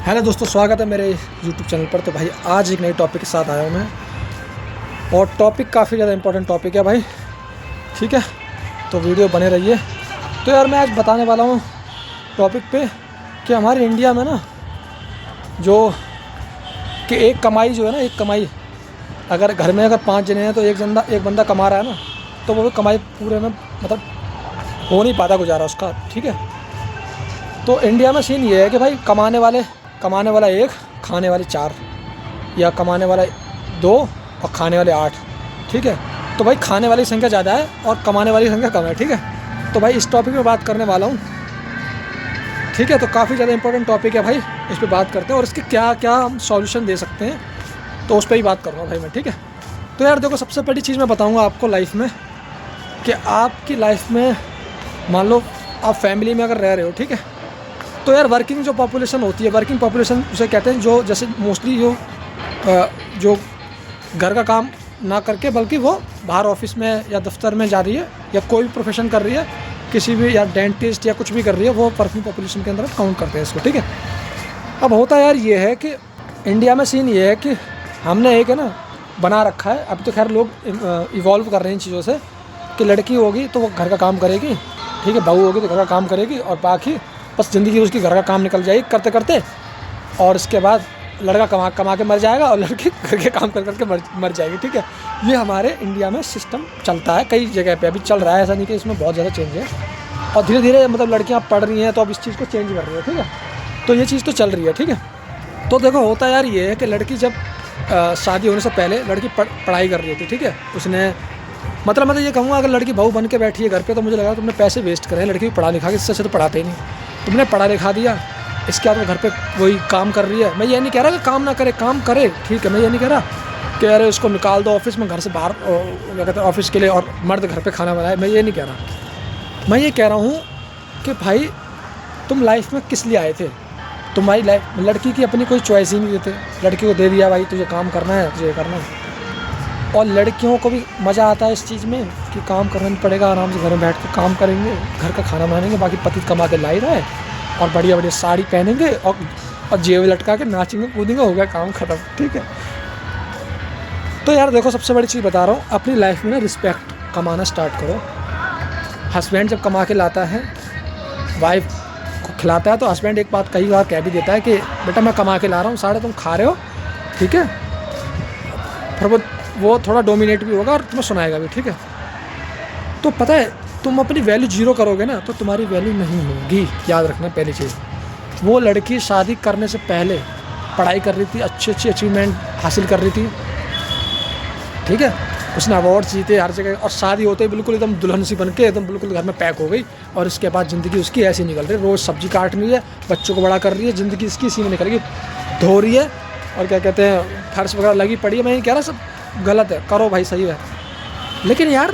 Hello दोस्तों, स्वागत है मेरे यूट्यूब चैनल पर। तो भाई आज एक नए टॉपिक के साथ आया हूँ मैं, और टॉपिक काफ़ी ज़्यादा इंपॉर्टेंट टॉपिक है भाई। ठीक है, तो वीडियो बने रहिए। तो यार मैं आज बताने वाला हूँ टॉपिक पे कि हमारे इंडिया में ना जो कि एक कमाई जो है ना, एक कमाई अगर घर में अगर 5 जने हैं तो एक बंदा कमा रहा है ना, तो वो कमाई पूरे में मतलब हो नहीं पाता गुजारा उसका। ठीक है, तो इंडिया में सीन ये है कि भाई कमाने वाला 1, खाने वाले 4, या कमाने वाला 2 और खाने वाले 8। ठीक है, तो भाई खाने वाली संख्या ज़्यादा है और कमाने वाली संख्या कम है। ठीक है, तो भाई इस टॉपिक पे बात करने वाला हूँ। ठीक है, तो काफ़ी ज़्यादा इंपॉर्टेंट टॉपिक है भाई, इस पर बात करते हैं और इसके क्या क्या हम सॉल्यूशन दे सकते हैं, तो उस पर ही बात करूँगा भाई मैं। ठीक है, तो यार देखो, सबसे पहली चीज़ मैं बताऊँगा आपको लाइफ में कि आपकी लाइफ में मान लो आप फैमिली में अगर रह रहे हो, ठीक है, तो यार वर्किंग जो पॉपुलेशन होती है, वर्किंग पॉपुलेशन उसे कहते हैं, जो जैसे मोस्टली जो घर का काम ना करके बल्कि वो बाहर ऑफिस में या दफ्तर में जा रही है या कोई भी प्रोफेशन कर रही है, किसी भी या डेंटिस्ट या कुछ भी कर रही है, वो वर्किंग पॉपुलेशन के अंदर काउंट करते हैं इसको। ठीक है, अब होता यार ये है कि इंडिया में सीन ये है कि हमने एक है ना बना रखा है, अब तो खैर लोग इवॉल्व कर रहे हैं इन चीज़ों से कि लड़की होगी तो वो घर का काम करेगी, ठीक है, बहू होगी तो घर का काम करेगी, और बाकी बस ज़िंदगी उसकी घर का काम निकल जाएगी करते करते, और इसके बाद लड़का कमा के मर जाएगा और लड़की घर के काम कर करके मर जाएगी। ठीक है, ये हमारे इंडिया में सिस्टम चलता है, कई जगह पे अभी चल रहा है, ऐसा नहीं कि इसमें बहुत ज़्यादा चेंज है, और धीरे धीरे मतलब लड़कियां पढ़ रही हैं तो अब इस चीज़ को चेंज कर रही है। ठीक है, तो ये चीज़ तो चल रही है। ठीक है, तो देखो होता यार ये है कि लड़की जब शादी होने से पहले लड़की पढ़ाई कर रही थी। ठीक है, उसने मतलब मैं तो ये कहूँगा, अगर लड़की बहू बन के बैठी है घर पे, तो मुझे लगा तुमने पैसे वेस्ट करे हैं लड़की को पढ़ा लिखा के, इससे अच्छा तो पढ़ाते ही नहीं, तुमने पढ़ा लिखा दिया, इसके बाद वो घर पे वही काम कर रही है। मैं ये नहीं कह रहा कि काम ना करे, काम करे, ठीक है, मैं ये नहीं कह रहा कि अरे उसको निकाल दो ऑफिस में, घर से बाहर क्या कहते हैं ऑफिस के लिए, और मर्द घर पे खाना बनाए, मैं ये नहीं कह रहा। मैं ये कह रहा हूँ कि भाई तुम लाइफ में किस लिए आए थे? तुम्हारी लाइफ लड़की की अपनी कोई चॉइस ही नहीं देते, लड़की को दे दिया भाई तुझे काम करना है, तुझे करना है। और लड़कियों को भी मज़ा आता है इस चीज़ में कि काम करना नहीं पड़ेगा, आराम से घर में बैठ कर काम करेंगे, घर का खाना बनाएंगे, बाकी पति कमा के ला ही रहा है, और बढ़िया बढ़िया साड़ी पहनेंगे और जेब लटका के नाचेंगे कूदेंगे, हो गया काम ख़त्म। ठीक है, तो यार देखो, सबसे बड़ी चीज़ बता रहा हूँ, अपनी लाइफ में ना रिस्पेक्ट कमाना स्टार्ट करो। हस्बैंड जब कमा के लाता है, वाइफ को खिलाता है, तो हस्बैंड एक बात कई बार कह भी देता है कि बेटा मैं कमा के ला रहा हूँ, साढ़े तुम खा रहे हो। ठीक है, फिर वो थोड़ा डोमिनेट भी होगा और तुम्हें सुनाएगा भी। ठीक है, तो पता है तुम अपनी वैल्यू 0 करोगे ना, तो तुम्हारी वैल्यू नहीं होगी, याद रखना पहली चीज़। वो लड़की शादी करने से पहले पढ़ाई कर रही थी, अच्छी अच्छी अचीवमेंट हासिल कर रही थी, ठीक है, उसने अवार्ड जीते हर जगह, और शादी होते ही बिल्कुल एकदम दुल्हन सी बन के एकदम बिल्कुल घर में पैक हो गई, और इसके बाद ज़िंदगी उसकी ऐसी निकल रही है, रोज़ सब्जी काट रही है, बच्चों को बड़ा कर रही है, ज़िंदगी इसकी इसी में निकल गई, धो रही है, और क्या कहते हैं फर्श वगैरह लगी पड़ी है। मैं ये कह रहा सब गलत है, करो भाई, सही है, लेकिन यार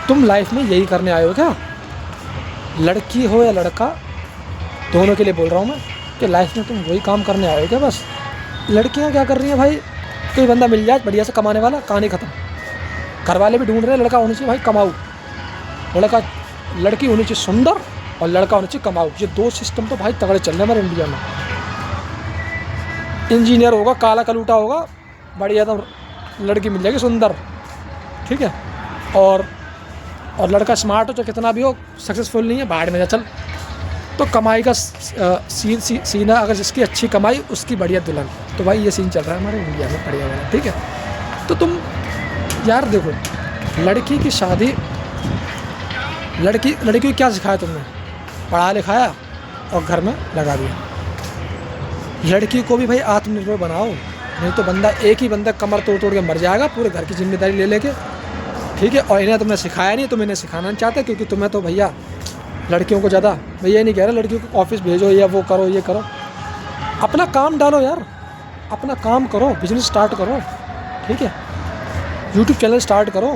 तुम लाइफ में यही करने आए हो क्या? लड़की हो या लड़का, दोनों के लिए बोल रहा हूँ मैं कि लाइफ में तुम वही काम करने आए हो क्या? बस लड़कियाँ क्या कर रही हैं भाई, कोई बंदा मिल जाए बढ़िया से कमाने वाला, कहानी ख़त्म। घर वाले भी ढूंढ रहे हैं, लड़का होना चाहिए भाई कमाऊ, लड़की होनी चाहिए सुंदर, और लड़का होना चाहिए कमाऊ। ये 2 सिस्टम तो भाई तगड़े चल रहे हैं हमारे इंडिया में। इंजीनियर होगा, काला कलूटा होगा, बढ़िया तो लड़की मिल जाएगी सुंदर, ठीक है, और लड़का स्मार्ट हो, तो कितना भी हो, सक्सेसफुल नहीं है, बाहर में जा चल। तो कमाई का सीन है, अगर जिसकी अच्छी कमाई उसकी बढ़िया दुल्हन, तो भाई ये सीन चल रहा है हमारे इंडिया में बढ़िया वाला। ठीक है, तो तुम यार देखो, लड़की की शादी, लड़की को क्या सिखाया तुमने? पढ़ा लिखाया और घर में लगा दिया। लड़की को भी भाई आत्मनिर्भर बनाओ, नहीं तो बंदा एक ही बंदा कमर तोड़ के मर जाएगा पूरे घर की जिम्मेदारी ले लेके। ठीक है, और इन्हें तुमने सिखाया नहीं, तुम इन्हें सिखाना नहीं चाहते, क्योंकि तुम्हें तो भैया लड़कियों को ज़्यादा, मैं ये नहीं कह रहा लड़कियों को ऑफिस भेजो या वो करो ये करो, अपना काम डालो यार, अपना काम करो, बिजनेस स्टार्ट करो, ठीक है, यूट्यूब चैनल स्टार्ट करो,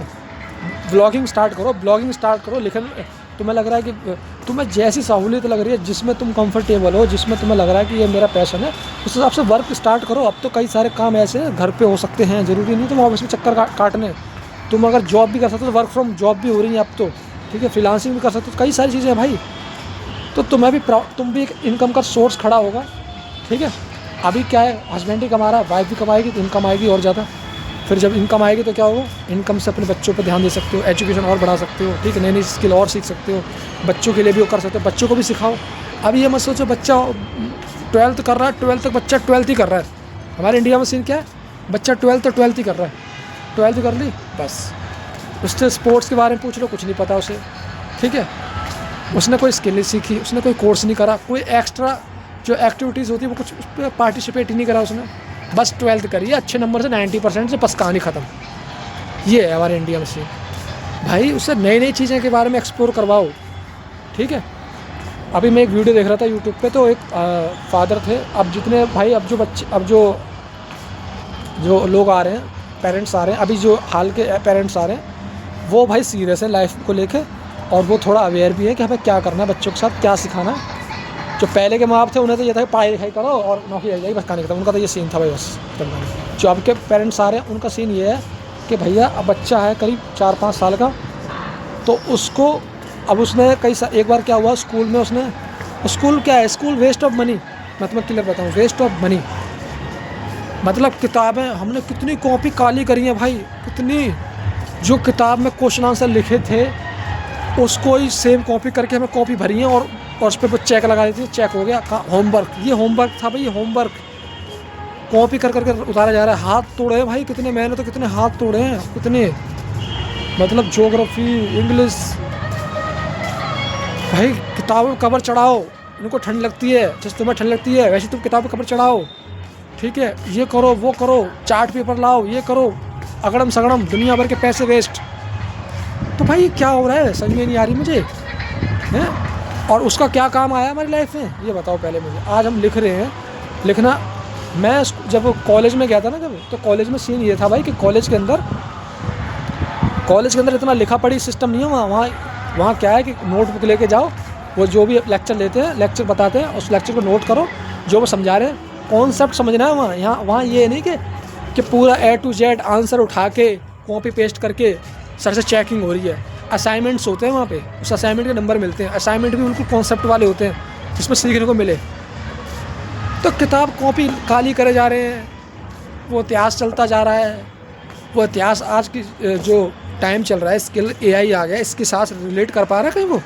ब्लॉगिंग स्टार्ट करो, लिखन तुम्हें लग रहा है कि तुम्हें जैसी सहूलियत लग रही है, जिसमें तुम कंफर्टेबल हो, जिसमें तुम्हें लग रहा है कि ये मेरा पैशन है, उस हिसाब से वर्क स्टार्ट करो। अब तो कई सारे काम ऐसे हैं घर पे हो सकते हैं, ज़रूरी नहीं तुम ऑफिस में चक्कर काटने, तुम अगर जॉब भी कर सकते हो तो वर्क फ्रॉम जॉब भी हो रही है अब तो, ठीक है, फ्रीलांसिंग भी कर सकते हो, कई सारी चीज़ें हैं भाई। तो तुम भी एक इनकम का सोर्स खड़ा होगा, ठीक है। अभी क्या है, हस्बैंड ही कमा रहा है, वाइफ भी कमाएगी तो इनकम आएगी और ज़्यादा। फिर जब इनकम आएगी तो क्या होगा, इनकम से अपने बच्चों पर ध्यान दे सकते हो, एजुकेशन और बढ़ा सकते हो, ठीक है, नई नई स्किल और सीख सकते हो, बच्चों के लिए भी वो कर सकते हो, बच्चों को भी सिखाओ। अब ये मत सोचो बच्चा 12th कर रहा है, 12th तक बच्चा 12th ही कर रहा है। हमारे इंडिया में सीन क्या है, बच्चा 12th ही कर रहा है, 12th कर ली बस, उससे स्पोर्ट्स के बारे में पूछ लो, कुछ नहीं पता उसे, ठीक है, उसने कोई स्किल नहीं सीखी, उसने कोई कोर्स नहीं करा, कोई एक्स्ट्रा जो एक्टिविटीज़ होती है वो कुछ उस पर पार्टिसिपेट ही नहीं करा उसने, बस 12th करी अच्छे नंबर से 90% से, बस कहानी ख़त्म। ये है हमारे इंडिया में सीन। भाई उससे नई नई चीज़ें के बारे में एक्सप्लोर करवाओ, ठीक है। अभी मैं एक वीडियो देख रहा था यूट्यूब पे, तो एक फादर थे, अब जितने भाई अब जो बच्चे, अब जो लोग आ रहे हैं, पेरेंट्स आ रहे हैं, अभी जो हाल के पेरेंट्स आ रहे हैं, वो भाई सीरियस है लाइफ को लेके, और वो थोड़ा अवेयर भी है कि हमें क्या करना है, बच्चों के साथ क्या सिखाना है। जो पहले के माँ बाप थे उन्हें तो ये था कि पढ़ाई लिखाई करो और नौकरी लग जाएगी, बस कहानी खत्म, उनका तो ये सीन था भाई बस। जो अब के पेरेंट्स आ रहे हैं उनका सीन ये है कि भैया अब बच्चा है करीब 4-5 साल का, तो उसको अब उसने एक बार क्या हुआ स्कूल में, उसने स्कूल क्या है, स्कूल वेस्ट ऑफ मनी, मैं तुम्हें क्लियर बताऊँ, वेस्ट ऑफ मनी। मतलब किताबें हमने कितनी कॉपी काली करी हैं भाई, कितनी, जो किताब में क्वेश्चन आंसर लिखे थे उसको ही सेम कॉपी करके हमें कॉपी भरी है, और उस पर वो चेक लगा देती है, चेक हो गया, होमवर्क, ये होमवर्क था भाई, ये होमवर्क कॉपी कर करके उतारा जा रहा है। हाथ तोड़े हैं भाई, कितने मैंने तो कितने हाथ तोड़े हैं, कितने, मतलब ज्योग्राफी, इंग्लिश, भाई किताबों कवर चढ़ाओ, इनको ठंड लगती है, जैसे तुम्हें ठंड लगती है वैसे तुम किताबों कवर चढ़ाओ, ठीक है, ये करो वो करो, चार्ट पेपर लाओ, ये करो, अगड़म सगड़म, दुनिया भर के पैसे वेस्ट। तो भाई क्या हो रहा है समझ में नहीं आ रही मुझे, हैं? और उसका क्या काम आया हमारी लाइफ में, ये बताओ पहले मुझे। आज हम लिख रहे हैं, लिखना, मैं जब कॉलेज में गया था ना जब, तो कॉलेज में सीन ये था भाई कि कॉलेज के अंदर इतना लिखा पढ़ी सिस्टम नहीं है। वहाँ क्या है कि नोटबुक लेके जाओ, वो जो भी लेक्चर लेते हैं, लेक्चर बताते हैं, उस लेक्चर को नोट करो, जो वो समझा रहे हैं कॉन्सेप्ट समझना है वहाँ। वहाँ ये नहीं कि पूरा A to Z आंसर उठा के कॉपी पेस्ट करके सर से चेकिंग हो रही है। असाइनमेंट्स होते हैं वहाँ पे, उस असाइनमेंट के नंबर मिलते हैं, असाइनमेंट भी बिल्कुल कॉन्सेप्ट वाले होते हैं जिसमें सीखने को मिले। तो किताब कॉपी काली करे जा रहे हैं, वो इतिहास चलता जा रहा है, वो इतिहास आज की जो टाइम चल रहा है, स्किल AI आ गया, इसके साथ रिलेट कर पा रहा है कहीं, वो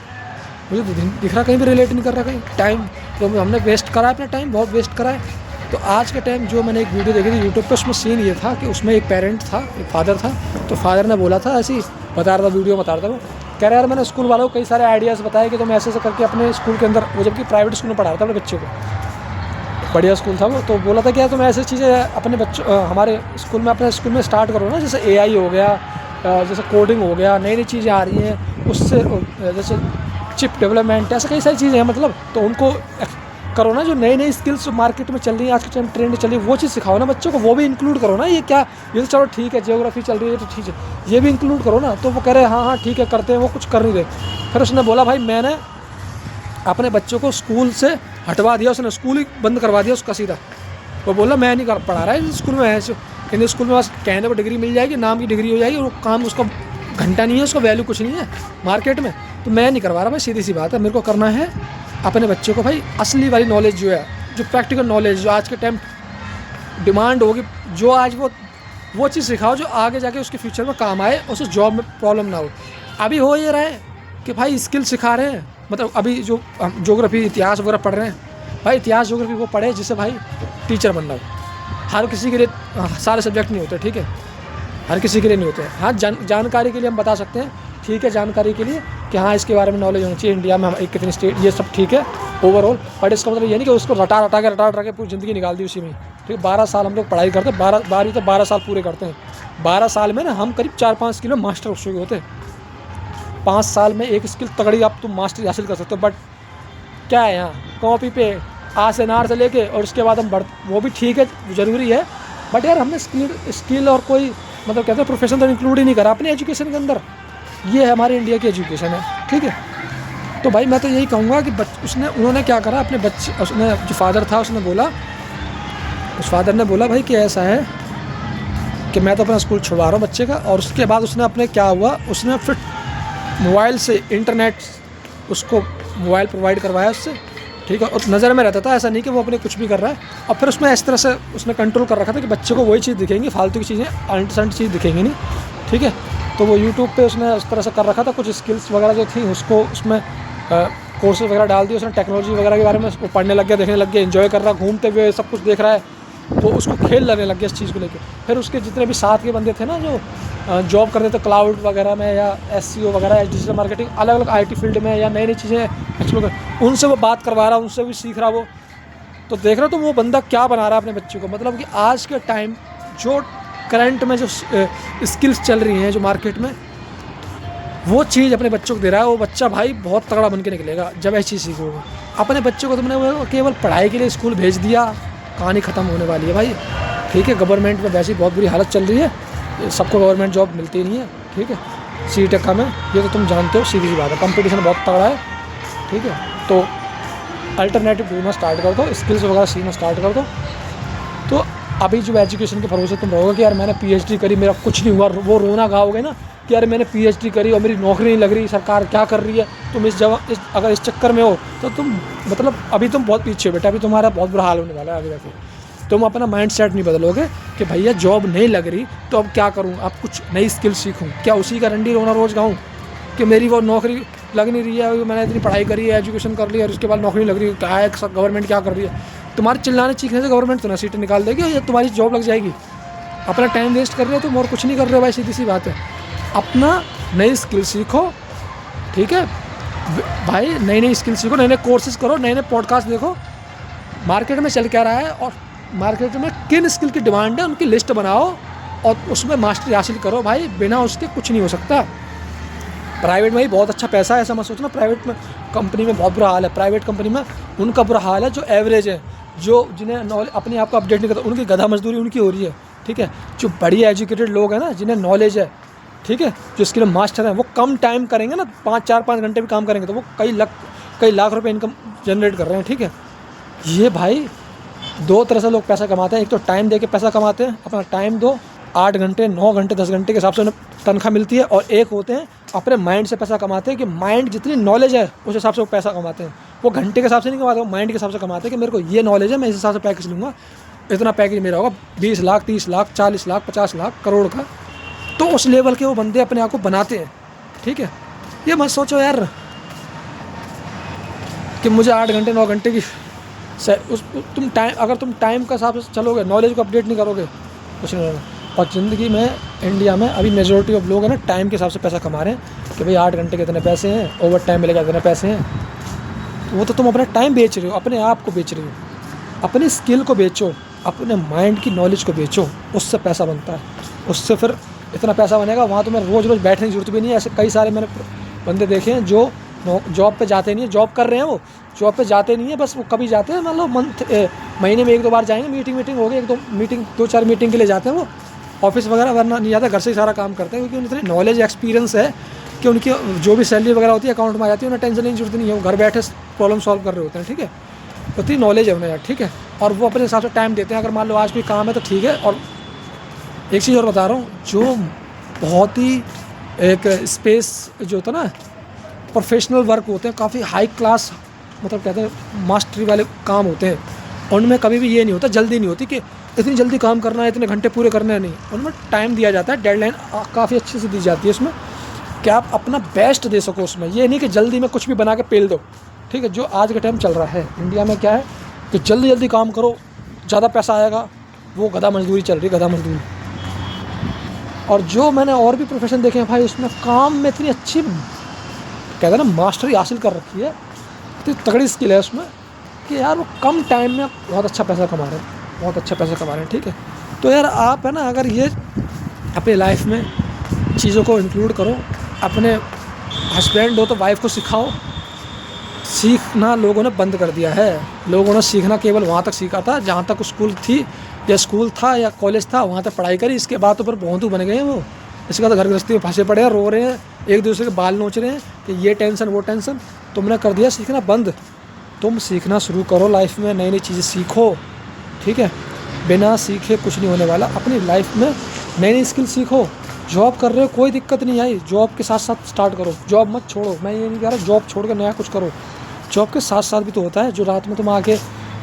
मुझे दिख रहा कहीं भी रिलेट नहीं कर रहा कहीं। टाइम तो हमने वेस्ट करा है, अपना टाइम बहुत वेस्ट करा है। तो आज के टाइम जो मैंने एक वीडियो देखी थी यूट्यूब पे, उसमें सीन ये था कि उसमें एक पेरेंट था, एक फादर था, तो फादर ने बोला था, ऐसे ही बता रहा था, वीडियो बता रहा था, वो कह रहा यार मैंने स्कूल वालों को कई सारे आइडियाज़ बताए कि तुम ऐसे करके अपने स्कूल के अंदर, वो जबकि प्राइवेट स्कूल में पढ़ा रहा था अपने बच्चों को, बढ़िया स्कूल था वो, तो बोला था कि यार तुम ऐसी चीज़ें अपने बच्चों हमारे स्कूल में, अपने स्कूल में स्टार्ट करो ना, जैसे AI हो गया, जैसे कोडिंग हो गया, नई नई चीज़ें आ रही हैं, उससे जैसे चिप डेवलपमेंट, ऐसे कई सारी चीज़ें हैं, मतलब तो उनको करो ना, जो नई नई स्किल्स मार्केट में चल रही है, आज के टाइम ट्रेंड चल रही है, वो चीज़ सिखाओ ना बच्चों को, वो भी इंक्लूड करो ना। ये क्या, ये तो चलो ठीक है, जियोग्राफी चल रही है तो ठीक है, ये भी इंक्लूड करो ना। तो वो कह रहे हाँ हाँ ठीक है करते हैं, वो कुछ कर नहीं रहे। फिर उसने बोला भाई मैंने अपने बच्चों को स्कूल से हटवा दिया, उसने स्कूल ही बंद करवा दिया उसका सीधा। वो बोला मैं नहीं पढ़ा रहा है स्कूल में, ऐसे हिंदी स्कूल में बस कहने को डिग्री मिल जाएगी, नाम की डिग्री हो जाएगी, वो काम उसका घंटा नहीं है, उसका वैल्यू कुछ नहीं है मार्केट में, तो मैं नहीं करवा रहा भाई, सीधी सी बात है। मेरे को करना है अपने बच्चों को भाई असली वाली नॉलेज जो है, जो प्रैक्टिकल नॉलेज, जो आज के टाइम डिमांड होगी, जो आज वो चीज़ सिखाओ जो आगे जाके उसके फ्यूचर में काम आए, उसे जॉब में प्रॉब्लम ना हो। अभी हो ये रहा है कि भाई स्किल सिखा रहे हैं, मतलब अभी जो ज्योग्राफी इतिहास वगैरह पढ़ रहे हैं, भाई इतिहास ज्योग्राफी वो पढ़े जिससे भाई टीचर बनना हो। हर किसी के लिए सारे सब्जेक्ट नहीं होते, ठीक है, हर किसी के लिए नहीं होते। हाँ जानकारी के लिए हम बता सकते हैं, ठीक है, जानकारी के लिए कि हाँ इसके बारे में नॉलेज होनी चाहिए, इंडिया में हमारी कितनी स्टेट, ये सब ठीक है ओवरऑल, बट इसका मतलब ये नहीं कि उसको रटा के पूरी ज़िंदगी निकाल दी उसी में, ठीक है। 12 साल हम लोग पढ़ाई करते हैं, 12 तो 12 साल पूरे करते हैं। 12 साल में ना हम करीब 4-5 किलो मास्टर उस होते हैं। 5 साल में एक स्किल तगड़ी आप तुम मास्टरी हासिल कर सकते हो, बट क्या है यहाँ कॉपी पे आ से नार से लेके, और उसके बाद हम वो भी ठीक है ज़रूरी है, बट यार हमने स्किल और कोई मतलब कहते हैं प्रोफेशन तो इंक्लूड ही नहीं करा अपने एजुकेशन के अंदर। ये है हमारे इंडिया की एजुकेशन है, ठीक है। तो भाई मैं तो यही कहूँगा कि उन्होंने क्या करा अपने बच्चे, उसने जो फादर था उसने बोला, उस फादर ने बोला भाई कि ऐसा है कि मैं तो अपना स्कूल छुड़वा रहा हूँ बच्चे का, और उसके बाद उसने अपने क्या हुआ, उसने फिर मोबाइल से इंटरनेट, उसको मोबाइल प्रोवाइड करवाया उससे, ठीक है, और नज़र में रहता था, ऐसा नहीं कि वो अपने कुछ भी कर रहा है। और फिर उसमें इस तरह से उसने कंट्रोल कर रखा था कि बच्चे को वही चीज़ दिखेंगी, फालतू की चीज़ें, अंट चीज़ दिखेंगी नहीं, ठीक है। तो वो यूट्यूब पे उसने उस तरह से कर रखा था, कुछ स्किल्स वगैरह जो थी उसको उसमें कोर्सेज वगैरह डाल दिए उसने, टेक्नोलॉजी वगैरह के बारे में उसको पढ़ने लग गया, देखने लग गया, एंजॉय कर रहा, घूमते हुए सब कुछ देख रहा है, तो उसको खेल लगने लग गया इस चीज़ को लेकर। फिर उसके जितने भी साथ के बंदे थे ना जो जॉब करते थे क्लाउड वगैरह में या SEO वगैरह, डिजिटल मार्केटिंग, अलग अलग IT फील्ड में या नई नई चीज़ें एक्सप्लोर कर, उनसे वो बात करवा रहा, उनसे भी सीख रहा वो। तो देख रहा तो वो बंदा क्या बना रहा है अपने बच्चे को, मतलब कि आज के टाइम जो करंट में जो स्किल्स चल रही हैं जो मार्केट में, वो चीज़ अपने बच्चों को दे रहा है। वो बच्चा भाई बहुत तगड़ा बन के निकलेगा जब ऐसी चीज़ सीखोगे। अपने बच्चों को तुमने वो केवल पढ़ाई के लिए स्कूल भेज दिया, कहानी ख़त्म होने वाली है भाई, ठीक है। गवर्नमेंट में वैसे ही बहुत बुरी हालत चल रही है, सबको गवर्नमेंट जॉब मिलती नहीं है, ठीक है। सीटें कम है, ये तो तुम जानते हो, सीधी सी बात है, कंपटीशन बहुत तगड़ा है, ठीक है। तो अल्टरनेटिव ढूंढना स्टार्ट कर दो, स्किल्स वगैरह सीखना स्टार्ट कर दो। तो अभी जो एजुकेशन के भरोसे तुम रहोगे कि यार मैंने PhD करी, मेरा कुछ नहीं हुआ, वो रोना गाओगे ना कि यार मैंने PhD करी और मेरी नौकरी नहीं लग रही, सरकार क्या कर रही है। तुम अगर इस चक्कर में हो तो तुम मतलब अभी तुम बहुत पीछे हो बेटा, अभी तुम्हारा बहुत बुरा हाल होने वाला है आगे जाके। तुम अपना माइंड सेट नहीं बदलोगे कि भैया जॉब नहीं लग रही तो अब क्या करूँ, अब कुछ नई स्किल सीखूँ, क्या उसी का रंडी रोना रोज़ गाऊँ कि मेरी वो नौकरी लग नहीं रही है, मैंने इतनी पढ़ाई करी है, एजुकेशन कर ली और उसके बाद नौकरी नहीं लग रही है, क्या है गवर्नमेंट क्या कर रही है। तुम्हारे चिल्लाने चीखने से गवर्नमेंट तो ना सीटें निकाल देगी या तुम्हारी जॉब लग जाएगी। अपना टाइम वेस्ट कर रहे हो तुम और कुछ नहीं कर रहे हो भाई, सीधी सी बात है। अपना नई स्किल सीखो, ठीक है भाई, नई नई स्किल सीखो, नए नए कोर्सेज करो, नए नए पॉडकास्ट देखो, मार्केट में चल क्या रहा है और मार्केट में किन स्किल की डिमांड है उनकी लिस्ट बनाओ और उसमें मास्टरी हासिल करो भाई, बिना उसके कुछ नहीं हो सकता। प्राइवेट में ही बहुत अच्छा पैसा है, ऐसा मत सोचना प्राइवेट में कंपनी में बहुत बुरा हाल है। प्राइवेट कंपनी में उनका बुरा हाल है जो एवरेज है, जो जिन्हें नॉलेज अपने आप को अपडेट नहीं करता, उनकी गधा मजदूरी उनकी हो रही है, ठीक है। जो बढ़िया एजुकेटेड लोग हैं ना, जिन्हें नॉलेज है, ठीक है, जो स्किल मास्टर हैं, वो कम टाइम करेंगे ना, 5 घंटे भी काम करेंगे तो वो कई लाख रुपए इनकम जनरेट कर रहे हैं, ठीक है। ये भाई दो तरह से लोग पैसा कमाते हैं, एक तो टाइम दे के पैसा कमाते हैं, अपना टाइम दो, 8 घंटे 9 घंटे 10 घंटे के हिसाब से उन्हें तनख्वाह मिलती है, और एक होते हैं अपने माइंड से पैसा कमाते हैं कि माइंड जितनी नॉलेज है उस हिसाब से वो पैसा कमाते हैं। वो घंटे के हिसाब से नहीं कमाते, वो माइंड के हिसाब से कमाते हैं कि मेरे को ये नॉलेज है, मैं इस हिसाब से पैकेज लूँगा, इतना पैकेज मेरा होगा 20 लाख 30 लाख 40 लाख 50 लाख करोड़ का। तो उस लेवल के वो बंदे अपने आप को बनाते हैं, ठीक है। ये मत सोचो यार कि मुझे 8 घंटे 9 घंटे की अगर तुम टाइम का हिसाब से चलोगे, नॉलेज को अपडेट नहीं करोगे, कुछ नहीं होगा। और ज़िंदगी में इंडिया में अभी मेजोरिटी ऑफ लोग हैं ना टाइम के हिसाब से पैसा कमा रहे हैं कि भाई 8 घंटे के इतने पैसे हैं, ओवर टाइम मिलेगा इतने पैसे हैं। तो वो तो तुम अपना टाइम बेच रहे हो, अपने आप को बेच रहे हो, अपनी स्किल को बेचो, अपने माइंड की नॉलेज को बेचो, उससे पैसा बनता है, उससे फिर इतना पैसा बनेगा, वहाँ तुम्हें रोज़ रोज़ बैठने की जरूरत भी नहीं है। ऐसे कई सारे मैंने बंदे देखे हैं जो जॉब पे जाते नहीं है, जॉब कर रहे हैं, वो जॉब पे जाते नहीं है, बस वो कभी जाते हैं मान लो महीने में 1-2 बार जाएंगे, मीटिंग हो गई, 2-4 मीटिंग के लिए जाते हैं वो ऑफिस वगैरह, वरना नहीं जाता, घर से ही सारा काम करते हैं, क्योंकि उन्हें इतनी नॉलेज एक्सपीरियंस है कि उनकी जो भी सैलरी वगैरह होती है अकाउंट में आ जाती है, उन्हें टेंशन की जरूरत नहीं है, वो घर बैठे प्रॉब्लम सॉल्व कर रहे होते हैं, ठीक है। उतनी नॉलेज है उन्हें यार, ठीक है। और वो अपने हिसाब से टाइम देते हैं, अगर मान लो आज कोई काम है तो ठीक है। और एक चीज़ और बता रहा हूँ, जो बहुत ही एक स्पेस जो होता है ना, प्रोफेशनल वर्क होते हैं, काफ़ी हाई क्लास, मतलब कहते हैं मास्टरी वाले काम होते हैं, उनमें कभी भी ये नहीं होता, जल्दी नहीं होती कि इतनी जल्दी काम करना है, इतने घंटे पूरे करने हैं, नहीं, उनमें टाइम दिया जाता है, डेडलाइन काफ़ी अच्छे से दी जाती है उसमें, कि आप अपना बेस्ट दे सको उसमें। ये नहीं कि जल्दी में कुछ भी बना के पेल दो, ठीक है। जो आज के टाइम चल रहा है इंडिया में क्या है कि जल्दी जल्दी काम करो, ज़्यादा पैसा आएगा, वो गधा मजदूरी चल रही है, गधा मजदूरी। और जो मैंने और भी प्रोफेशन देखे हैं भाई, उसमें काम में इतनी अच्छी कहते हैं ना मास्टरी हासिल कर रखी है, इतनी तगड़ी स्किल है उसमें कि यार वो कम टाइम में बहुत अच्छा पैसा कमा रहे हैं, बहुत अच्छा पैसा कमा रहे हैं, ठीक है। तो यार आप है ना, अगर ये अपनी लाइफ में चीज़ों को इंक्लूड करो, अपने हस्बैंड हो तो वाइफ को सिखाओ। सीखना लोगों ने बंद कर दिया है, लोगों ने सीखना केवल वहाँ तक सीखा था जहाँ तक स्कूल थी या स्कूल था या कॉलेज था, वहाँ तक पढ़ाई करी, इसके बाद तो फिर बहुत बन गए हैं वो। इसके बाद घर गृहस्थी में फंसे पड़े हैं, रो रहे हैं, एक दूसरे के बाल नोच रहे हैं कि ये टेंशन वो टेंशन। तुमने कर दिया सीखना बंद, तुम सीखना शुरू करो, लाइफ में नई नई चीज़ें सीखो, ठीक है। बिना सीखे कुछ नहीं होने वाला, अपनी लाइफ में नई नई स्किल सीखो। जॉब कर रहे हो कोई दिक्कत नहीं आई, जॉब के साथ साथ स्टार्ट करो, जॉब मत छोड़ो। मैं ये नहीं कह रहा जॉब छोड़ कर नया कुछ करो, जॉब के साथ साथ भी तो होता है। जो रात में तुम आके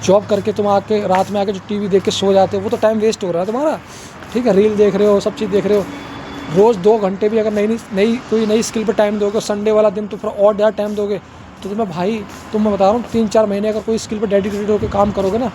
जॉब करके तुम आके रात में आके जो टीवी देख के सो जाते हो, वो तो टाइम वेस्ट हो रहा है तुम्हारा, ठीक है। रील देख रहे हो, सब चीज़ देख रहे हो। रोज़ 2 घंटे भी अगर कोई नई स्किल पर टाइम दोगे, संडे वाला दिन तो फिर और ज़्यादा टाइम दोगे, तो तुम्हें भाई मैं बता रहा हूँ 3-4 महीने अगर कोई स्किल पर डेडिकेटेड होकर काम करोगे ना,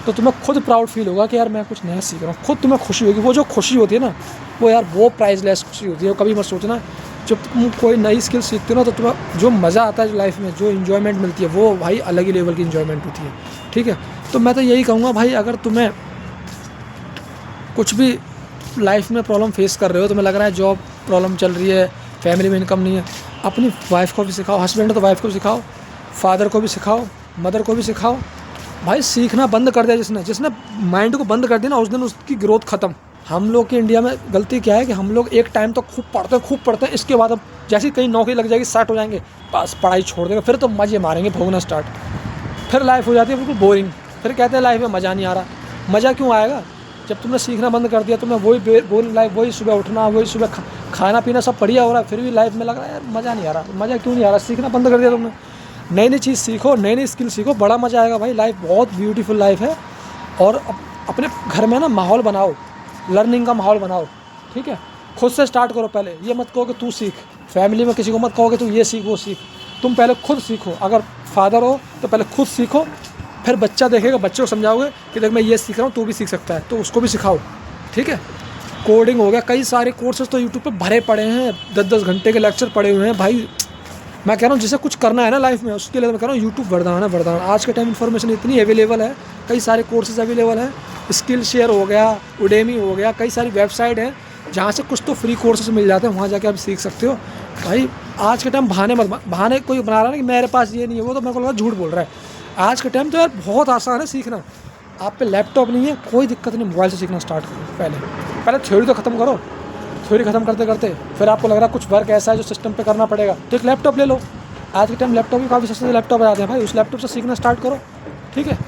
तो तुम्हें खुद प्राउड फील होगा कि यार मैं कुछ नया सीख रहा हूँ। खुद तुम्हें खुशी होगी। वो जो खुशी होती है ना, वो यार वो प्राइसलेस खुशी होती है। कभी मत सोचना जब तुम कोई नई स्किल सीखते हो ना, तो तुम्हें जो मज़ा आता है लाइफ में, जो इन्जॉयमेंट मिलती है, वो भाई अलग ही लेवल की इन्जॉयमेंट होती है, ठीक है। तो मैं तो यही कहूँगा भाई, अगर तुम्हें कुछ भी लाइफ में प्रॉब्लम फेस कर रहे हो, तुम्हें लग रहा है जॉब प्रॉब्लम चल रही है, फैमिली में इनकम नहीं है, अपनी वाइफ को भी सिखाओ। हस्बैंड है तो वाइफ को भी सिखाओ, फादर को भी सिखाओ, मदर को भी सिखाओ। भाई सीखना बंद कर दिया जिसने माइंड को बंद कर दिया ना, उस दिन उसकी ग्रोथ खत्म। हम लोग के इंडिया में गलती क्या है कि हम लोग एक टाइम तक खूब पढ़ते हैं, इसके बाद अब जैसे कहीं नौकरी लग जाएगी, सेट हो जाएंगे, बस पढ़ाई छोड़ देंगे, फिर तो मज़े मारेंगे, भोगना स्टार्ट। फिर लाइफ हो जाती है बिल्कुल बोरिंग। फिर कहते हैं लाइफ में मज़ा नहीं आ रहा। मज़ा क्यों आएगा जब तुमने सीखना बंद कर दिया? तुम्हें वही बोरिंग लाइफ, वही सुबह उठना, वही सुबह खाना पीना सब बढ़िया हो रहा है, फिर भी लाइफ में लग रहा है यार मज़ा नहीं आ रहा। मज़ा क्यों नहीं आ रहा? सीखना बंद कर दिया तुमने। नई चीज़ सीखो, नई स्किल सीखो, बड़ा मज़ा आएगा भाई। लाइफ बहुत ब्यूटीफुल लाइफ है। और अपने घर में ना माहौल बनाओ, लर्निंग का माहौल बनाओ, ठीक है। खुद से स्टार्ट करो पहले। ये मत कहो कि तू सीख, फैमिली में किसी को मत कहो कि तू ये सीख वो सीख। तुम पहले खुद सीखो। अगर फादर हो तो पहले खुद सीखो, फिर बच्चा देखेगा, बच्चे को समझाओगे कि देख मैं ये सीख रहा हूँ, तू भी सीख सकता है, तो उसको भी सिखाओ, ठीक है। कोडिंग हो गया, कई सारे कोर्सेज तो यूट्यूब पे भरे पड़े हैं, 10-10 घंटे के लेक्चर पड़े हुए हैं भाई। मैं कह रहा हूँ जिसे कुछ करना है ना लाइफ में, उसके लिए मैं कह रहा हूँ यूट्यूब वरदान है, वरदान। आज के टाइम इन्फॉर्मेशन इतनी अवेलेबल है, कई सारे कोर्सेज अवेलेबल हैं। स्किल शेयर हो गया, उडेमी हो गया, कई सारी वेबसाइट हैं जहाँ से कुछ तो फ्री कोर्सेज मिल जाते हैं, वहाँ जाके आप सीख सकते हो भाई। आज के टाइम बहाने कोई बना रहा है ना कि मेरे पास ये नहीं है, वो तो मेरे को लगा झूठ बोल रहा है। आज के टाइम तो यार बहुत आसान है सीखना। आप पे लैपटॉप नहीं है, कोई दिक्कत नहीं, मोबाइल से सीखना स्टार्ट करो। पहले थ्योरी तो ख़त्म करो। थ्योरी ख़त्म करते करते फिर आपको लग रहा है कुछ वर्क ऐसा है जो सिस्टम पे करना पड़ेगा, तो एक लैपटॉप ले लो। आज के टाइम लैपटॉप भी काफ़ी सस्ते लैपटॉप आ जाते हैं भाई, उस लैपटॉप से सीखना स्टार्ट करो, ठीक है।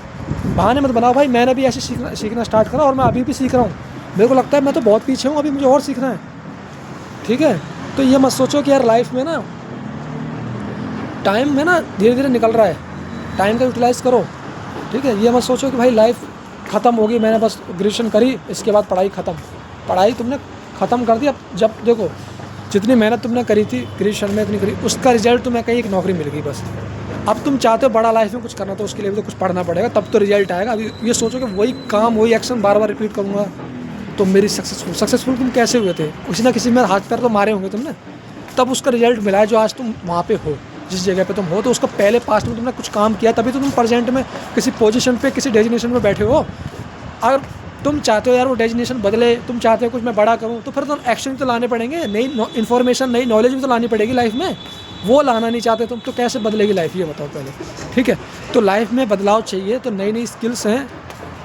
बहाने मत बनाओ भाई। मैंने भी ऐसे सीखना स्टार्ट करा और मैं अभी भी सीख रहा हूँ। मेरे को लगता है मैं तो बहुत पीछे हूँ, अभी मुझे और सीखना है, ठीक है। तो ये मत सोचो कि यार लाइफ में ना टाइम में ना धीरे धीरे निकल रहा है, टाइम का यूटिलाइज़ करो, ठीक है। ये मत सोचो कि भाई लाइफ ख़त्म होगी, मैंने बस ग्रेजुएशन करी, इसके बाद पढ़ाई ख़त्म। पढ़ाई तुमने ख़त्म कर दी। अब जब देखो जितनी मेहनत तुमने करी थी ग्रेजुएशन में, इतनी करी, उसका रिजल्ट तुम्हें कहीं एक नौकरी मिल गई बस। अब तुम चाहते हो बड़ा लाइफ में कुछ करना, तो उसके लिए भी तो कुछ पढ़ना पड़ेगा, तब तो रिजल्ट आएगा। अभी ये सोचो कि वही काम वही एक्शन बार बार रिपीट करूँगा तो मेरी सक्सेसफुल तुम कैसे हुए थे? किसी ना किसी में हाथ पैर तो मारे होंगे तुमने, तब उसका रिजल्ट मिला है जो आज तुम वहाँ पे हो, जिस जगह पे तुम हो। तो उसका पहले पास्ट में तुमने कुछ काम किया, तभी तो तुम प्रेजेंट में किसी पोजीशन पे, किसी डेजिग्नेशन में बैठे हो। अगर तुम चाहते हो यार वो डेजिग्नेशन बदले, तुम चाहते हो कुछ मैं बड़ा करूँ, तो फिर तो एक्शन तो लाने पड़ेंगे, नई इन्फॉर्मेशन, नई नॉलेज भी तो लानी पड़ेगी लाइफ में। वो लाना नहीं चाहते तुम, तो कैसे बदलेगी लाइफ, ये बताओ पहले, ठीक है। तो लाइफ में बदलाव चाहिए तो नई स्किल्स हैं,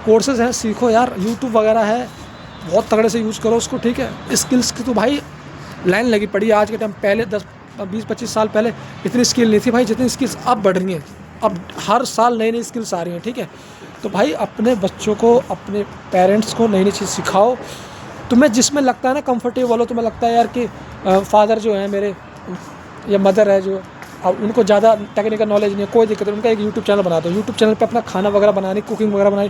कोर्सेज हैं, सीखो यार। यूट्यूब वगैरह है, बहुत तगड़े से यूज़ करो उसको, ठीक है। स्किल्स की तो भाई लाइन लगी पड़ी है आज के टाइम। पहले 10-20-25 साल पहले इतनी स्किल नहीं थी भाई, जितनी स्किल्स अब बढ़ रही हैं। अब हर साल नई स्किल्स आ रही हैं, ठीक है। तो भाई अपने बच्चों को, अपने पेरेंट्स को नई चीज़ सिखाओ। तुम्हें जिसमें लगता है ना कंफर्टेबल हो, तुम्हें लगता है यार कि फादर जो है मेरे या मदर है जो, अब उनको ज़्यादा टेक्निकल नॉलेज नहीं है, कोई दिक्कत नहीं, उनका एक यूट्यूब चैनल बना दो। यूट्यूब चैनल पे अपना खाना वगैरह बनानी, कुकिंग वगैरह बनानी,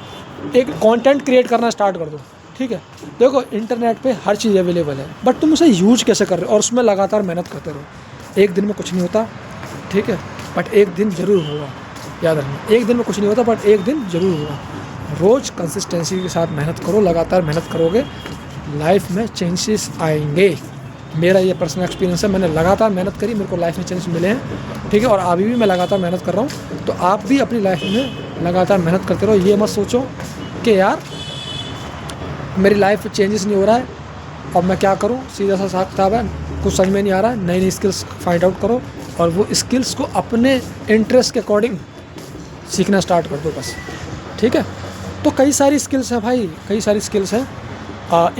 एक कंटेंट क्रिएट करना स्टार्ट कर दो, ठीक है। देखो इंटरनेट पे हर चीज़ अवेलेबल है, बट तुम उसे यूज कैसे कर रहे हो और उसमें लगातार मेहनत करते रहो। एक दिन में कुछ नहीं होता, ठीक है, बट एक दिन ज़रूर होगा। याद रखना, एक दिन में कुछ नहीं होता बट एक दिन ज़रूर होगा। रोज़ कंसिस्टेंसी के साथ मेहनत करो, लगातार मेहनत करोगे, लाइफ में चेंजेस आएंगे। मेरा ये पर्सनल एक्सपीरियंस है, मैंने लगातार मेहनत करी, मेरे को लाइफ में चेंजेस मिले हैं, ठीक है। और अभी भी मैं लगातार मेहनत कर रहा हूँ। तो आप भी अपनी लाइफ में लगातार मेहनत करते रहो। ये मत सोचो कि यार मेरी लाइफ में चेंजेस नहीं हो रहा है, अब मैं क्या करूँ, सीधा सा हिसाब किताब है, कुछ समझ में नहीं आ रहा है। नई स्किल्स फाइंड आउट करो और वो स्किल्स को अपने इंटरेस्ट के अकॉर्डिंग सीखना स्टार्ट कर दो बस, ठीक है। तो कई सारी स्किल्स हैं भाई, कई सारी स्किल्स हैं।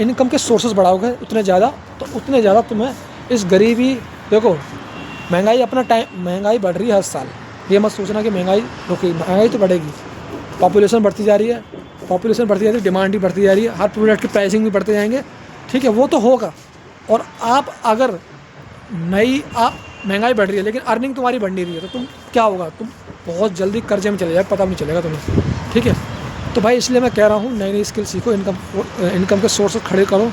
इनकम के सोर्सेज बढ़ाओगे उतने ज़्यादा तुम्हें इस गरीबी, देखो महंगाई अपना टाइम, महंगाई बढ़ रही है हर साल। ये मत सोचना कि महंगाई रुकेगी, महंगाई तो बढ़ेगी। पॉपुलेशन बढ़ती जा रही है, डिमांड भी बढ़ती जा रही है, हर प्रोडक्ट की प्राइसिंग भी बढ़ते जाएंगे, ठीक है। वो तो होगा। और आप अगर महंगाई बढ़ रही है लेकिन अर्निंग तुम्हारी बढ़ नहीं रही है, तो तुम क्या होगा, तुम बहुत जल्दी कर्जे में चले जाए, पता भी नहीं चलेगा तुम्हें। ठीक है, तो भाई इसलिए मैं कह रहा हूँ नई नई स्किल सीखो, इनकम के सोर्स खड़े करो।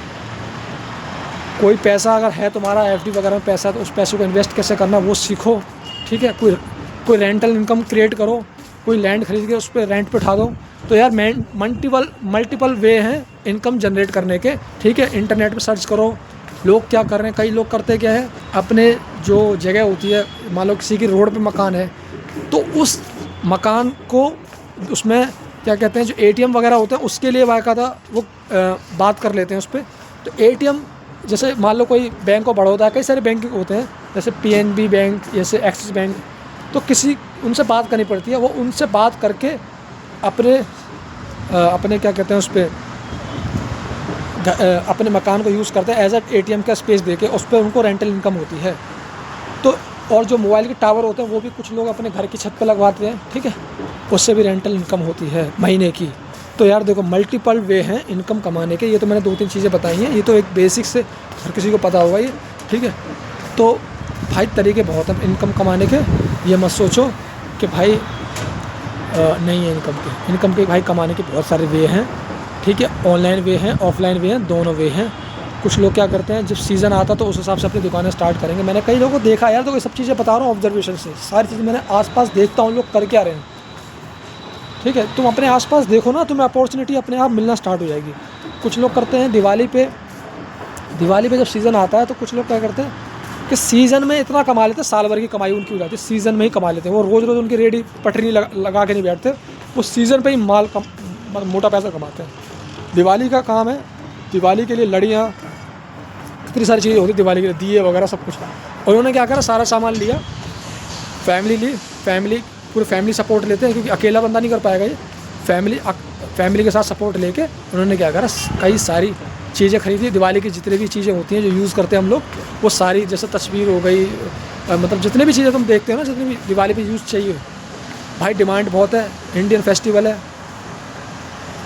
कोई पैसा अगर है तुम्हारा एफडी वगैरह में पैसा, तो उस पैसे को इन्वेस्ट कैसे करना वो सीखो। ठीक है, कोई रेंटल इनकम क्रिएट करो, कोई लैंड खरीद के उस पर रेंट पे उठा दो। तो यार मल्टीपल वे हैं इनकम जनरेट करने के। ठीक है, इंटरनेट पे सर्च करो लोग क्या कर रहे हैं। कई लोग करते क्या है, अपने जो जगह होती है, मान लो किसी की रोड पे मकान है, तो उस मकान को उसमें क्या कहते हैं, जो एटीएम वगैरह होते हैं उसके लिए बाकायदा वो बात कर लेते हैं उस पर। तो एटीएम जैसे मान लो कोई बैंक ऑफ बड़ौदा है, कई सारे बैंक होते हैं जैसे पीएनबी बैंक, जैसे एक्सिस बैंक, तो उनसे बात करनी पड़ती है। वो उनसे बात करके अपने क्या कहते हैं उस पर अपने मकान को यूज़ करते हैं एज एटीएम का स्पेस देके, उस पर उनको रेंटल इनकम होती है। तो और जो मोबाइल के टावर होते हैं वो भी कुछ लोग अपने घर की छत पे लगवाते हैं। ठीक है, उससे भी रेंटल इनकम होती है महीने की। तो यार देखो मल्टीपल वे हैं इनकम कमाने के। ये तो मैंने 2-3 चीज़ें बताई हैं, ये तो एक बेसिक से हर किसी को पता होगा ये। ठीक है, तो भाई तरीके बहुत हैं इनकम कमाने के। ये मत सोचो कि भाई नहीं है इनकम के भाई कमाने के बहुत सारे वे हैं। ठीक है, ऑनलाइन वे हैं, ऑफलाइन वे हैं, दोनों वे हैं। कुछ लोग क्या करते हैं, जब सीज़न आता तो उस हिसाब से अपनी दुकानें स्टार्ट करेंगे। मैंने कई लोगों को देखा यार, तो ये सब चीज़ें बता रहा हूँ ऑब्जर्वेशन से, सारी चीज़ें मैंने आसपास देखता हूँ लोग कर क्या रहे हैं। ठीक है, तुम अपने आसपास देखो ना, तुम्हें अपॉर्चुनिटी अपने आप मिलना स्टार्ट हो जाएगी। कुछ लोग करते हैं दिवाली पे जब सीज़न आता है तो कुछ लोग क्या करते हैं कि सीज़न में इतना कमा लेते हैं, साल भर की कमाई उनकी हो जाती है, सीज़न में ही कमा लेते हैं। वो रोज़ उनकी रेडी पटरी लगा के नहीं बैठते, वो सीज़न पे ही मोटा पैसा कमाते हैं। दिवाली का काम है, दिवाली के लिए लड़ियाँ, कितनी सारी चीज़ें होती है दिवाली के लिए, दिए वगैरह सब कुछ। और उन्होंने क्या करा, सारा सामान लिया, पूरी फैमिली सपोर्ट लेते हैं क्योंकि अकेला बंदा नहीं कर पाएगा ये। फैमिली के साथ सपोर्ट लेके उन्होंने क्या करा, कई सारी चीज़ें खरीदी। दिवाली की जितनी भी चीज़ें होती हैं जो यूज़ करते हैं हम लोग, वो सारी, जैसे तस्वीर हो गई, मतलब जितने भी चीज़ें तुम देखते हो ना, जितनी भी दिवाली पे यूज़ चाहिए भाई, डिमांड बहुत है, इंडियन फेस्टिवल है,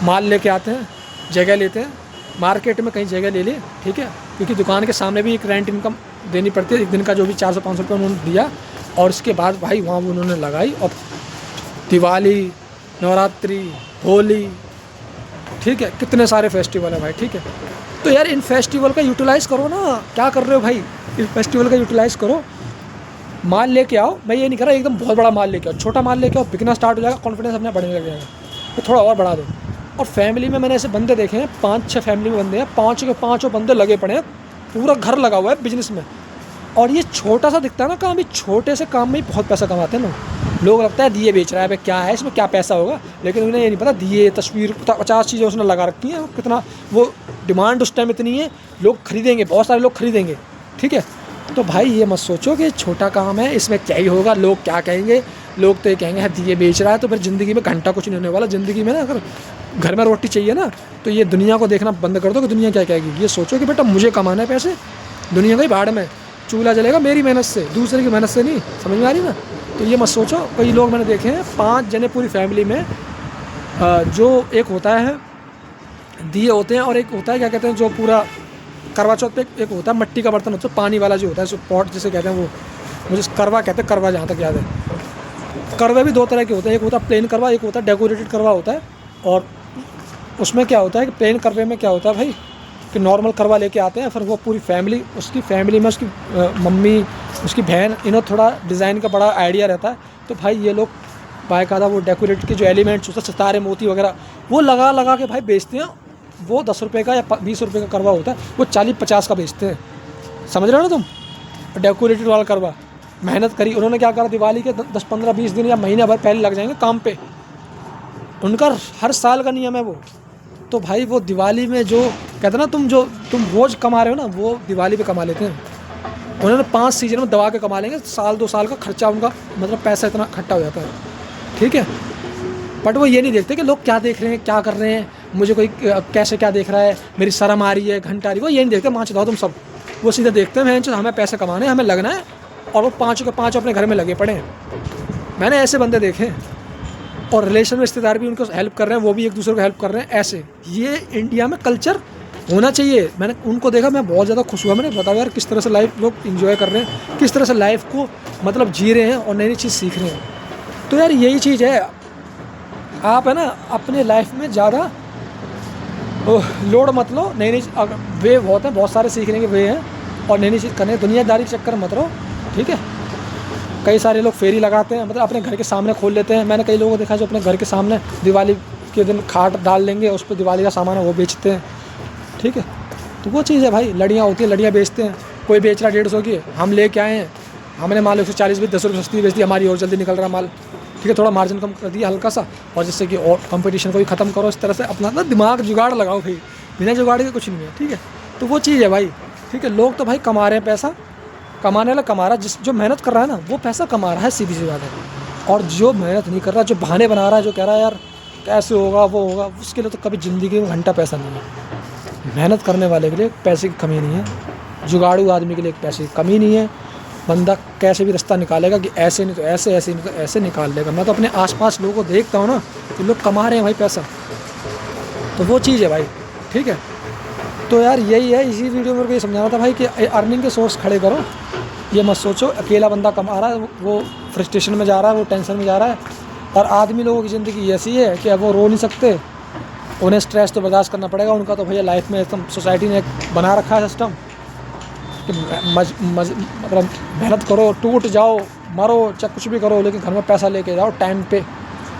माल लेके आते हैं, जगह लेते हैं, मार्केट में कहीं जगह ले ली। ठीक है, क्योंकि दुकान के सामने भी एक रेंट इनकम देनी पड़ती है, एक दिन का जो भी 400-500 रुपये उन्होंने दिया, और उसके बाद भाई वहाँ उन्होंने लगाई। और दिवाली, नवरात्रि, होली, ठीक है, कितने सारे फेस्टिवल है भाई। ठीक है, तो यार इन फेस्टिवल का यूटिलाइज़ करो ना, क्या कर रहे हो भाई, इन फेस्टिवल का यूटिलाइज़ करो, माल लेके आओ। मैं ये नहीं कर रहा एकदम बहुत बड़ा माल लेके आओ, छोटा माल लेके आओ, बिकना स्टार्ट हो जाएगा, कॉन्फिडेंस अपने बढ़ने लग जाएगा, तो थोड़ा और बढ़ा दो। और फैमिली में मैंने ऐसे बंदे देखे हैं, 5-6 फैमिली में बंदे हैं, 5 के 5 बंदे लगे पड़े हैं, पूरा घर लगा हुआ है बिजनेस में। और ये छोटा सा दिखता है ना काम, ये छोटे से काम में ही बहुत पैसा कमाते हैं ना। लोग लगता है दिए बेच रहा है, भाई क्या है इसमें, क्या पैसा होगा, लेकिन उन्हें ये नहीं पता, दिए, तस्वीर, 50 चीज़ें उसने लगा रखी हैं, कितना वो डिमांड उस टाइम इतनी है, लोग खरीदेंगे, बहुत सारे लोग खरीदेंगे। ठीक है, तो भाई ये मत सोचो कि छोटा काम है, इसमें क्या ही होगा, लोग क्या कहेंगे। लोग तो ये कहेंगे दिए बेच रहा है, तो फिर ज़िंदगी में घंटा कुछ नहीं होने वाला। ज़िंदगी में ना अगर घर में रोटी चाहिए ना, तो ये दुनिया को देखना बंद कर दो कि दुनिया क्या कहेगी। ये सोचो कि बेटा मुझे कमाना है पैसे, दुनिया का ही भाड़ में, चूल्हा जलेगा मेरी मेहनत से, दूसरे की मेहनत से नहीं। समझ में आ रही ना? तो ये मत सोचो। कई लोग मैंने देखे हैं 5 जने पूरी फैमिली में, जो एक होता है दिए होते हैं, और एक होता है क्या कहते हैं, जो पूरा करवा चौथ पे एक होता है मट्टी का बर्तन होता है, पानी वाला जो होता है, जो पॉट जिसे कहते हैं, वो मुझे करवा कहते हैं, करवा जहाँ तक याद है। करवे भी 2 तरह के होते हैं, एक होता है प्लेन करवा, एक होता है डेकोरेटेड करवा होता है। और उसमें क्या होता है कि प्लेन करवे में क्या होता है भाई, कि नॉर्मल करवा लेके आते हैं, फिर वो पूरी फैमिली, उसकी फैमिली में उसकी मम्मी, उसकी बहन, इन्हें थोड़ा डिज़ाइन का बड़ा आइडिया रहता है, तो भाई ये लोग बाकायदा वो डेकोरेट के जो एलिमेंट्स होते हैं, सितारे, मोती वगैरह, वो लगा के भाई बेचते हैं। वो 10 रुपये का या 20 रुपये का करवा होता है, वो 40-50 का बेचते हैं। समझ रहे हो ना तुम? डेकोरेटेड वाला करवा, मेहनत करी उन्होंने, क्या करा, दिवाली के 10-15-20 दिन या महीना भर पहले लग जाएंगे काम पे, उनका हर साल का नियम है वो। तो भाई वो दिवाली में जो कहते हैं ना, तुम रोज़ कमा रहे हो ना, वो दिवाली पे कमा लेते हैं। उन्होंने 5 सीजन में दबा के कमा लेंगे, 1-2 साल का खर्चा उनका, मतलब पैसा इतना इकट्ठा हो जाता है। ठीक है, बट वो ये नहीं देखते कि लोग क्या देख रहे हैं, क्या कर रहे हैं, मुझे कोई कैसे क्या देख रहा है, मेरी शर्म आ रही है, घंटा आ रही है, वो ये नहीं देखते। माँच दाओ तुम सब, वो सीधे देखते हैं हमें पैसे कमाने, हमें लगना है, और वो 5 के 5 अपने घर में लगे पड़े हैं। मैंने ऐसे बंदे देखे हैं। और रिलेशन में रिश्तेदार भी उनको हेल्प कर रहे हैं, वो भी एक दूसरे को हेल्प कर रहे हैं। ऐसे ये इंडिया में कल्चर होना चाहिए। मैंने उनको देखा, मैं बहुत ज़्यादा खुश हुआ। मैंने बताया यार किस तरह से लाइफ लोग इंजॉय कर रहे हैं, किस तरह से लाइफ को मतलब जी रहे हैं और नई नई चीज़ सीख रहे हैं। तो यार यही चीज़ है, आप है ना अपने लाइफ में ज़्यादा लोड मत लो। नई नई वे बहुत हैं, बहुत सारे सीखने के वे हैं और नई नई चीज़ करने, दुनियादारी के चक्कर मत रहो, ठीक है। कई सारे लोग फेरी लगाते हैं, मतलब अपने घर के सामने खोल लेते हैं। मैंने कई लोगों को देखा जो अपने घर के सामने दिवाली के दिन खाट डाल लेंगे, उस पर दिवाली का सामान है वो बेचते हैं, ठीक है। तो वो चीज़ है भाई, लड़ियाँ होती हैं, लड़ियाँ बेचते हैं। कोई बेच रहा 150 की, हम लेके आए हैं, हमने माल 140 भी 10 रुपये सस्ती बेच दी, हमारी और जल्दी निकल रहा माल, ठीक है। थोड़ा मार्जिन कम कर दिया हल्का सा, और जिससे कि और कंपटीशन को भी ख़त्म करो। इस तरह से अपना ना दिमाग जुगाड़ लगाओ भाई, बिना जुगाड़ के कुछ नहीं है, ठीक है। तो वो चीज़ है भाई, ठीक है। लोग तो भाई कमा रहे हैं पैसा, कमाने वाला कमा रहा है, जो मेहनत कर रहा है ना वो पैसा कमा रहा है, सीधी सी बात है। और जो मेहनत नहीं कर रहा, जो बहाने बना रहा है, जो कह रहा है यार कैसे होगा वो होगा, उसके लिए तो कभी ज़िंदगी में घंटा पैसा नहीं है। मेहनत करने वाले के लिए पैसे की कमी नहीं है, जुगाड़ू आदमी के लिए पैसे की कमी नहीं है। बंदा कैसे भी रास्ता निकालेगा कि ऐसे नहीं तो ऐसे, ऐसे नहीं तो ऐसे निकाल लेगा। मैं तो अपने आसपास लोगों को देखता हूँ ना कि लोग कमा रहे हैं भाई पैसा, तो वो चीज़ है भाई, ठीक है। तो यार यही है, इसी वीडियो में मेरे को ये समझाना था भाई कि अर्निंग के सोर्स खड़े करो। ये मत सोचो अकेला बंदा कमा रहा है, वो फ्रस्ट्रेशन में जा रहा है, वो टेंशन में जा रहा है। और आदमी लोगों की ज़िंदगी ऐसी है कि अब वो रो नहीं सकते, उन्हें स्ट्रेस तो बर्दाश्त करना पड़ेगा। उनका तो भैया लाइफ में एकदम सोसाइटी ने एक बना रखा है सिस्टम कि मतलब मेहनत करो, टूट जाओ, मरो, चाहे कुछ भी करो, लेकिन घर में पैसा लेके जाओ टाइम पे।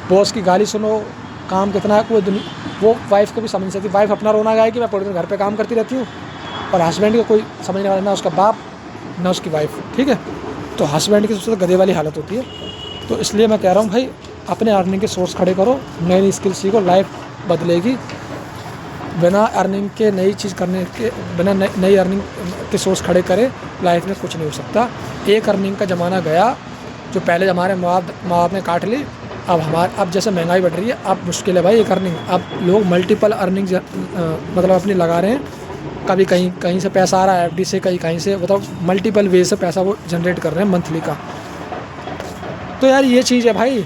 बॉस की गाली सुनो, काम कितना है, कोई वो वाइफ को भी समझ नहीं सकती। वाइफ अपना रोना गाए कि मैं पूरे दिन घर पे काम करती रहती हूँ, और हस्बैंड को कोई समझने वाला ना, उसका बाप ना उसकी वाइफ, ठीक है। तो हस्बैंड की सबसे गधे वाली हालत होती है। तो इसलिए मैं कह रहा हूँ भाई अपने अर्निंग के सोर्स खड़े करो, नई नई स्किल सीखो, लाइफ बदलेगी। बिना अर्निंग के नई चीज़ करने के, बिना नई अर्निंग के सोर्स खड़े करे लाइफ में कुछ नहीं हो सकता। एक अर्निंग का ज़माना गया, जो पहले हमारे माँ बाप ने काट ली। अब जैसे महंगाई बढ़ रही है, अब मुश्किल है भाई एक अर्निंग। अब लोग मल्टीपल अर्निंग मतलब अपनी लगा रहे हैं। कभी कहीं से पैसा आ रहा है एफडी से, कहीं से, मतलब मल्टीपल वे से पैसा वो जनरेट कर रहे हैं मंथली का। तो यार ये चीज़ है भाई।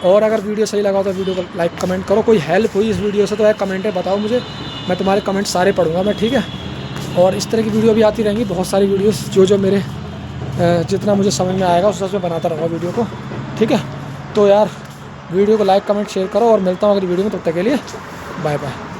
और अगर वीडियो सही लगा तो वीडियो को लाइक कमेंट करो। कोई हेल्प हुई इस वीडियो से तो यार कमेंट है बताओ मुझे, मैं तुम्हारे कमेंट सारे पढ़ूंगा मैं, ठीक है। और इस तरह की वीडियो भी आती रहेंगी, बहुत सारी वीडियोस जो मेरे जितना मुझे समझ में आएगा उस हिसाब से बनाता रहूँगा वीडियो को, ठीक है। तो यार वीडियो को लाइक कमेंट शेयर करो, और मिलता हूँ अगली वीडियो में, तब तक के लिए बाय बाय।